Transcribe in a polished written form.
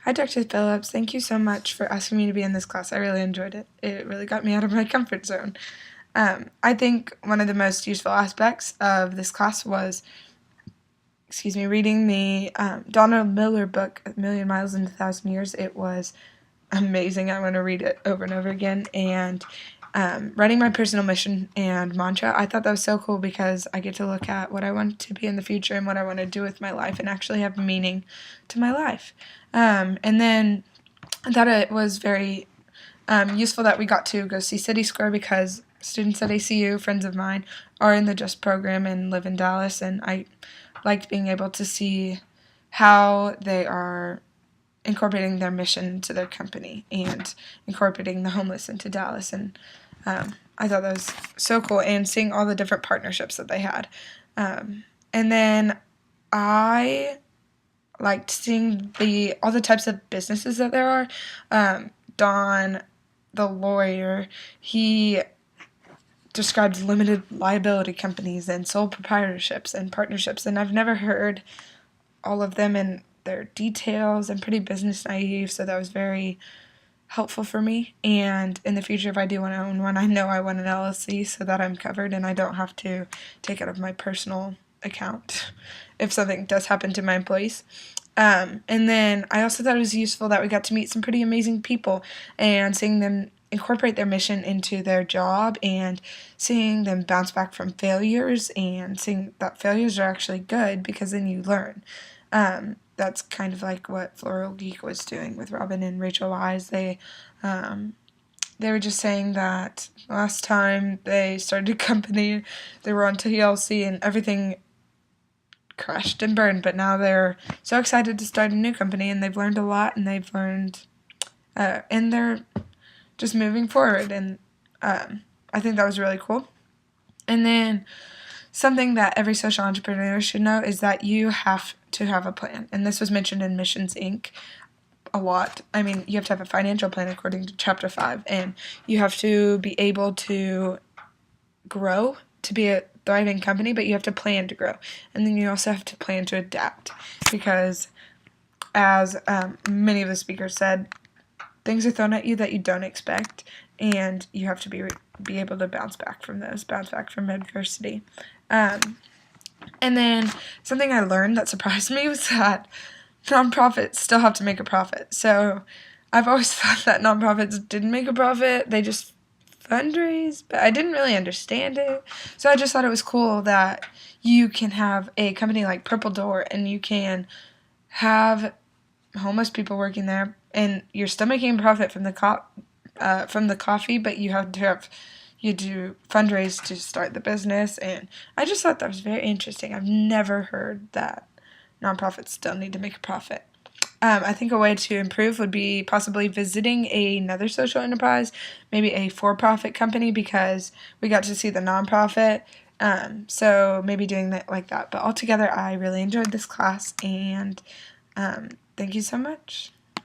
Hi, Dr. Phillips. Thank you so much for asking me to be in this class. I really enjoyed it. It really got me out of my comfort zone. I think one of the most useful aspects of this class was, reading the Donald Miller book, A Million Miles in a Thousand Years. It was amazing. I want to read it over and over again. And writing my personal mission and mantra, I thought that was so cool because I get to look at what I want to be in the future and what I want to do with my life and actually have meaning to my life. And then I thought it was very useful that we got to go see City Square because students at ACU, friends of mine, are in the JUST program and live in Dallas, and I liked being able to see how they are incorporating their mission into their company and incorporating the homeless into Dallas. And I thought that was so cool, and seeing all the different partnerships that they had. And then I liked seeing all the types of businesses that there are. Don, the lawyer, he describes limited liability companies and sole proprietorships and partnerships, and I've never heard all of them in their details. I'm pretty business naive, so that was very helpful for me. And in the future, if I do want to own one, I know I want an LLC so that I'm covered and I don't have to take out of my personal account if something does happen to my employees. And then I also thought it was useful that we got to meet some pretty amazing people and seeing them incorporate their mission into their job and seeing them bounce back from failures and seeing that failures are actually good because then you learn. That's kind of like what Floral Geek was doing with Robin and Rachel Wise. They were just saying that last time they started a company, they were on TLC and everything crashed and burned, but now they're so excited to start a new company and they've learned a lot and and they're just moving forward, and I think that was really cool. And then something that every social entrepreneur should know is that you have to have a plan, and this was mentioned in Missions Inc. a lot. I mean, you have to have a financial plan according to Chapter 5, and you have to be able to grow to be a thriving company, but you have to plan to grow. And then you also have to plan to adapt because, as many of the speakers said, things are thrown at you that you don't expect, and you have to be able to bounce back from adversity. And then something I learned that surprised me was that nonprofits still have to make a profit. So I've always thought that nonprofits didn't make a profit. They just fundraise, but I didn't really understand it. So I just thought it was cool that you can have a company like Purple Door and you can have homeless people working there and you're still making a profit from the coffee, but you do fundraise to start the business, and I just thought that was very interesting. I've never heard that nonprofits still need to make a profit. I think a way to improve would be possibly visiting another social enterprise, maybe a for-profit company, because we got to see the nonprofit. So maybe doing that like that. But altogether, I really enjoyed this class, and thank you so much.